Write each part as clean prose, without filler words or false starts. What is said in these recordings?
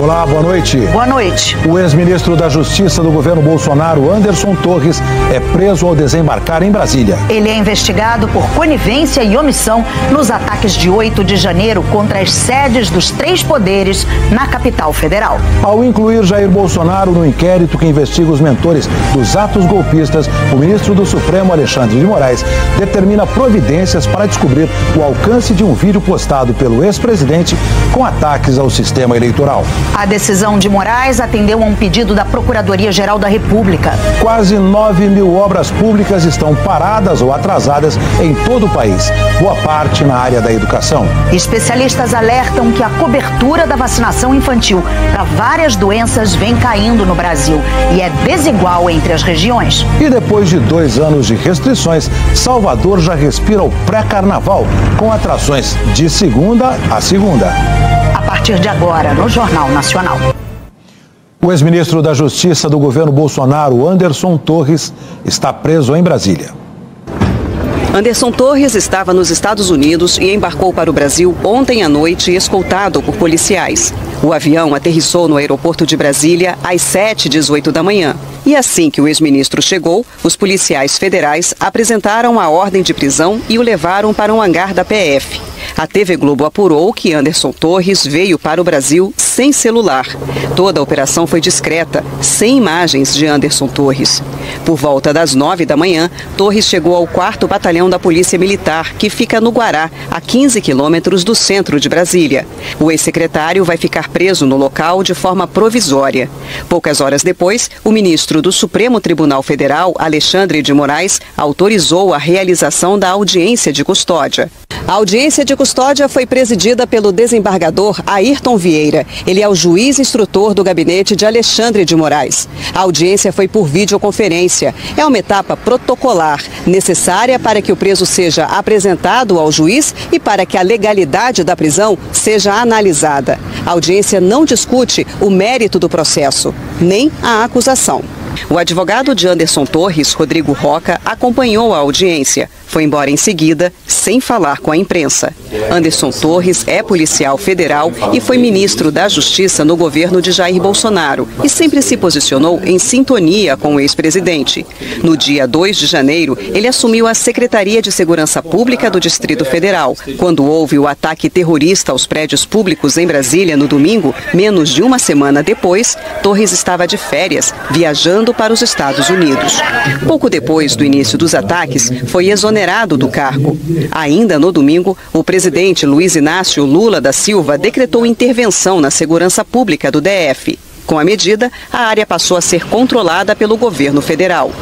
Olá, boa noite. Boa noite. O ex-ministro da Justiça do governo Bolsonaro, Anderson Torres, é preso ao desembarcar em Brasília. Ele é investigado por conivência e omissão nos ataques de 8 de janeiro contra as sedes dos 3 poderes na capital federal. Ao incluir Jair Bolsonaro no inquérito que investiga os mentores dos atos golpistas, o ministro do Supremo, Alexandre de Moraes, determina providências para descobrir o alcance de um vídeo postado pelo ex-presidente com ataques ao sistema eleitoral. A decisão de Moraes atendeu a um pedido da Procuradoria-Geral da República. Quase 9.000 obras públicas estão paradas ou atrasadas em todo o país, boa parte na área da educação. Especialistas alertam que a cobertura da vacinação infantil para várias doenças vem caindo no Brasil e é desigual entre as regiões. E depois de 2 anos de restrições, Salvador já respira o pré-carnaval, com atrações de segunda a segunda. A partir de agora, no Jornal Nacional. O ex-ministro da Justiça do governo Bolsonaro, Anderson Torres, está preso em Brasília. Anderson Torres estava nos Estados Unidos e embarcou para o Brasil ontem à noite, escoltado por policiais. O avião aterrissou no aeroporto de Brasília às 7h18 da manhã. E assim que o ex-ministro chegou, os policiais federais apresentaram a ordem de prisão e o levaram para um hangar da PF. A TV Globo apurou que Anderson Torres veio para o Brasil sem celular. Toda a operação foi discreta, sem imagens de Anderson Torres. Por volta das 9 da manhã, Torres chegou ao 4º Batalhão da Polícia Militar, que fica no Guará, a 15 quilômetros do centro de Brasília. O ex-secretário vai ficar preso no local de forma provisória. Poucas horas depois, o ministro do Supremo Tribunal Federal, Alexandre de Moraes, autorizou a realização da audiência de custódia. A audiência de custódia foi presidida pelo desembargador Ayrton Vieira. Ele é o juiz instrutor do gabinete de Alexandre de Moraes. A audiência foi por videoconferência. É uma etapa protocolar, necessária para que o preso seja apresentado ao juiz e para que a legalidade da prisão seja analisada. A audiência não discute o mérito do processo, nem a acusação. O advogado de Anderson Torres, Rodrigo Roca, acompanhou a audiência. Foi embora em seguida, sem falar com a imprensa. Anderson Torres é policial federal e foi ministro da Justiça no governo de Jair Bolsonaro e sempre se posicionou em sintonia com o ex-presidente. No dia 2 de janeiro, ele assumiu a Secretaria de Segurança Pública do Distrito Federal. Quando houve o ataque terrorista aos prédios públicos em Brasília no domingo, menos de uma semana depois, Torres estava de férias, viajando para os Estados Unidos. Pouco depois do início dos ataques, foi exonerado do cargo. Ainda no domingo, o presidente Luiz Inácio Lula da Silva decretou intervenção na segurança pública do DF. Com a medida, a área passou a ser controlada pelo governo federal.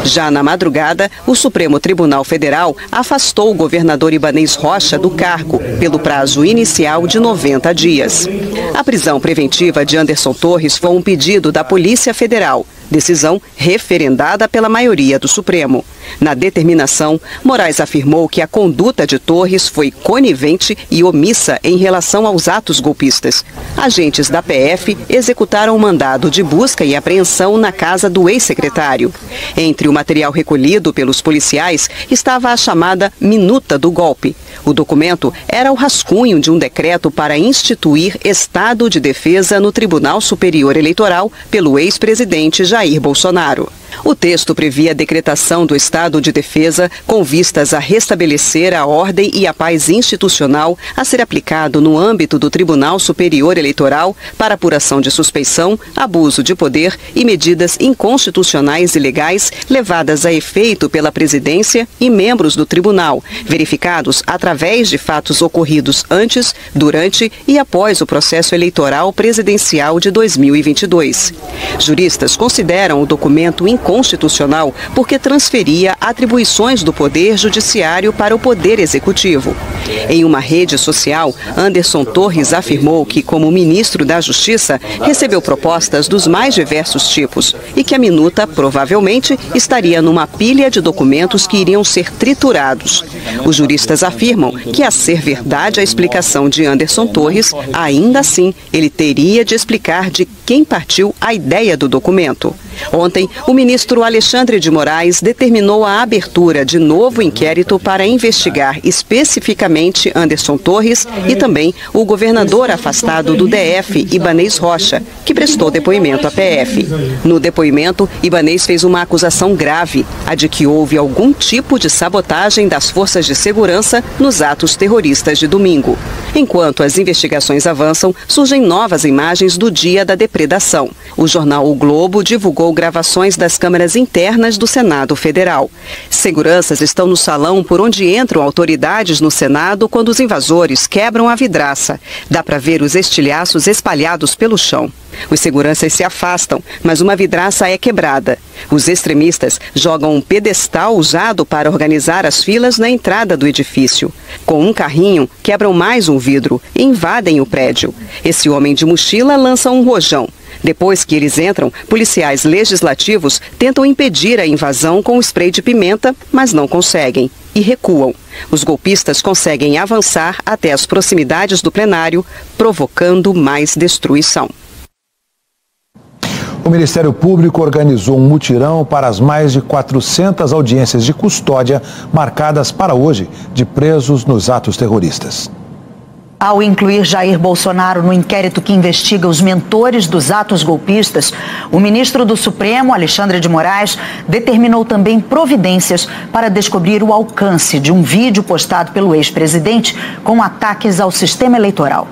Já na madrugada, o Supremo Tribunal Federal afastou o governador Ibanez Rocha do cargo pelo prazo inicial de 90 dias. A prisão preventiva de Anderson Torres foi um pedido da Polícia Federal. Decisão referendada pela maioria do Supremo. Na determinação, Moraes afirmou que a conduta de Torres foi conivente e omissa em relação aos atos golpistas. Agentes da PF executaram um mandado de busca e apreensão na casa do ex-secretário. Entre o material recolhido pelos policiais estava a chamada Minuta do Golpe. O documento era o rascunho de um decreto para instituir estado de defesa no Tribunal Superior Eleitoral pelo ex-presidente Jair Bolsonaro. O texto previa a decretação do estado de defesa com vistas a restabelecer a ordem e a paz institucional a ser aplicado no âmbito do Tribunal Superior Eleitoral para apuração de suspeição, abuso de poder e medidas inconstitucionais e ilegais levadas a efeito pela presidência e membros do tribunal, verificados através de fatos ocorridos antes, durante e após o processo eleitoral presidencial de 2022. Juristas consideram o documento inconstitucional porque transferia atribuições do Poder Judiciário para o Poder Executivo. Em uma rede social, Anderson Torres afirmou que, como ministro da Justiça, recebeu propostas dos mais diversos tipos e que a minuta provavelmente estaria numa pilha de documentos que iriam ser triturados. Os juristas afirmam que, a ser verdade a explicação de Anderson Torres, ainda assim ele teria de explicar de quem partiu a ideia do documento. Ontem, o ministro Alexandre de Moraes determinou a abertura de novo inquérito para investigar especificamente Anderson Torres e também o governador afastado do DF, Ibanez Rocha, que prestou depoimento à PF. No depoimento, Ibanez fez uma acusação grave, a de que houve algum tipo de sabotagem das forças de segurança nos atos terroristas de domingo. Enquanto as investigações avançam, surgem novas imagens do dia da depredação. O jornal O Globo divulgou gravações das câmeras internas do Senado Federal. Seguranças estão no salão por onde entram autoridades no Senado quando os invasores quebram a vidraça. Dá para ver os estilhaços espalhados pelo chão. Os seguranças se afastam, mas uma vidraça é quebrada. Os extremistas jogam um pedestal usado para organizar as filas na entrada do edifício. Com um carrinho, quebram mais um vidro e invadem o prédio. Esse homem de mochila lança um rojão. Depois que eles entram, policiais legislativos tentam impedir a invasão com spray de pimenta, mas não conseguem e recuam. Os golpistas conseguem avançar até as proximidades do plenário, provocando mais destruição. O Ministério Público organizou um mutirão para as mais de 400 audiências de custódia marcadas para hoje de presos nos atos terroristas. Ao incluir Jair Bolsonaro no inquérito que investiga os mentores dos atos golpistas, o ministro do Supremo, Alexandre de Moraes, determinou também providências para descobrir o alcance de um vídeo postado pelo ex-presidente com ataques ao sistema eleitoral.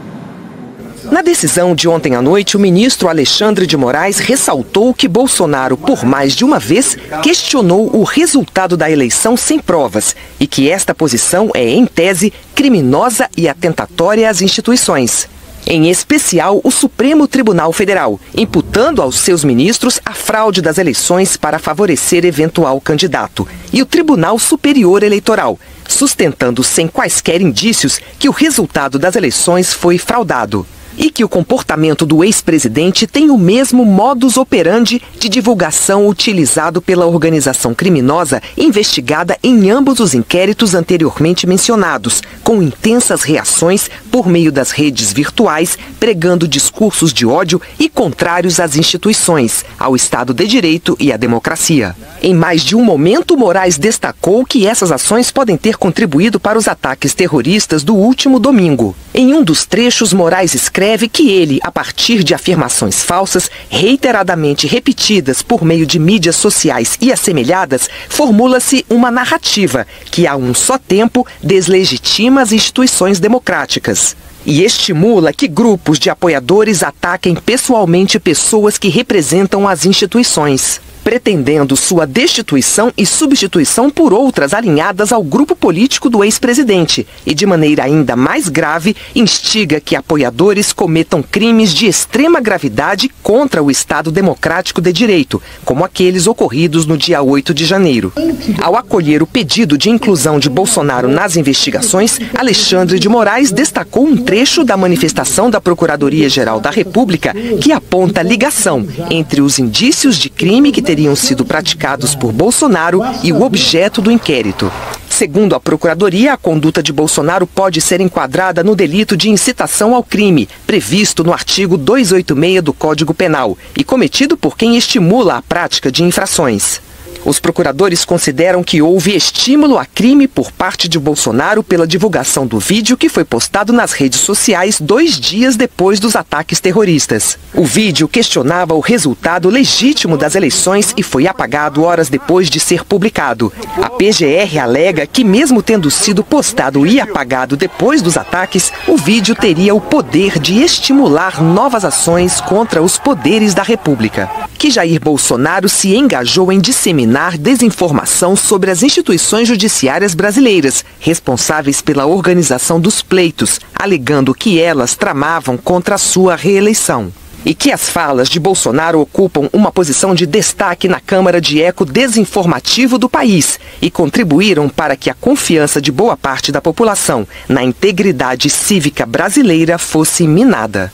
Na decisão de ontem à noite, o ministro Alexandre de Moraes ressaltou que Bolsonaro, por mais de uma vez, questionou o resultado da eleição sem provas e que esta posição é, em tese, criminosa e atentatória às instituições. Em especial, o Supremo Tribunal Federal, imputando aos seus ministros a fraude das eleições para favorecer eventual candidato, e o Tribunal Superior Eleitoral, sustentando sem quaisquer indícios que o resultado das eleições foi fraudado. E que o comportamento do ex-presidente tem o mesmo modus operandi de divulgação utilizado pela organização criminosa investigada em ambos os inquéritos anteriormente mencionados, com intensas reações por meio das redes virtuais, pregando discursos de ódio e contrários às instituições, ao Estado de Direito e à democracia. Em mais de um momento, Moraes destacou que essas ações podem ter contribuído para os ataques terroristas do último domingo. Em um dos trechos, Moraes escreve que ele, a partir de afirmações falsas, reiteradamente repetidas por meio de mídias sociais e assemelhadas, formula-se uma narrativa que, a um só tempo, deslegitima as instituições democráticas. E estimula que grupos de apoiadores ataquem pessoalmente pessoas que representam as instituições, pretendendo sua destituição e substituição por outras alinhadas ao grupo político do ex-presidente e, de maneira ainda mais grave, instiga que apoiadores cometam crimes de extrema gravidade contra o Estado Democrático de Direito, como aqueles ocorridos no dia 8 de janeiro. Ao acolher o pedido de inclusão de Bolsonaro nas investigações, Alexandre de Moraes destacou um trecho da manifestação da Procuradoria-Geral da República que aponta ligação entre os indícios de crime que teriam sido praticados por Bolsonaro e o objeto do inquérito. Segundo a Procuradoria, a conduta de Bolsonaro pode ser enquadrada no delito de incitação ao crime, previsto no artigo 286 do Código Penal, e cometido por quem estimula a prática de infrações. Os procuradores consideram que houve estímulo a crime por parte de Bolsonaro pela divulgação do vídeo que foi postado nas redes sociais 2 dias depois dos ataques terroristas. O vídeo questionava o resultado legítimo das eleições e foi apagado horas depois de ser publicado. A PGR alega que, mesmo tendo sido postado e apagado depois dos ataques, o vídeo teria o poder de estimular novas ações contra os poderes da República. Que Jair Bolsonaro se engajou em disseminar desinformação sobre as instituições judiciárias brasileiras, responsáveis pela organização dos pleitos, alegando que elas tramavam contra a sua reeleição. E que as falas de Bolsonaro ocupam uma posição de destaque na Câmara de Eco desinformativo do país e contribuíram para que a confiança de boa parte da população na integridade cívica brasileira fosse minada.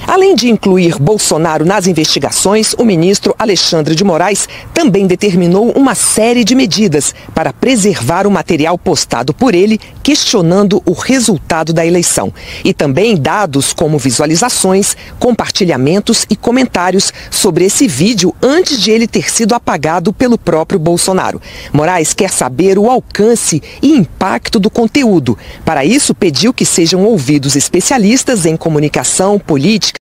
Além de incluir Bolsonaro nas investigações, o ministro Alexandre de Moraes também determinou uma série de medidas para preservar o material postado por ele, questionando o resultado da eleição. E também dados como visualizações, compartilhamentos e comentários sobre esse vídeo antes de ele ter sido apagado pelo próprio Bolsonaro. Moraes quer saber o alcance e impacto do conteúdo. Para isso, pediu que sejam ouvidos especialistas em comunicação, política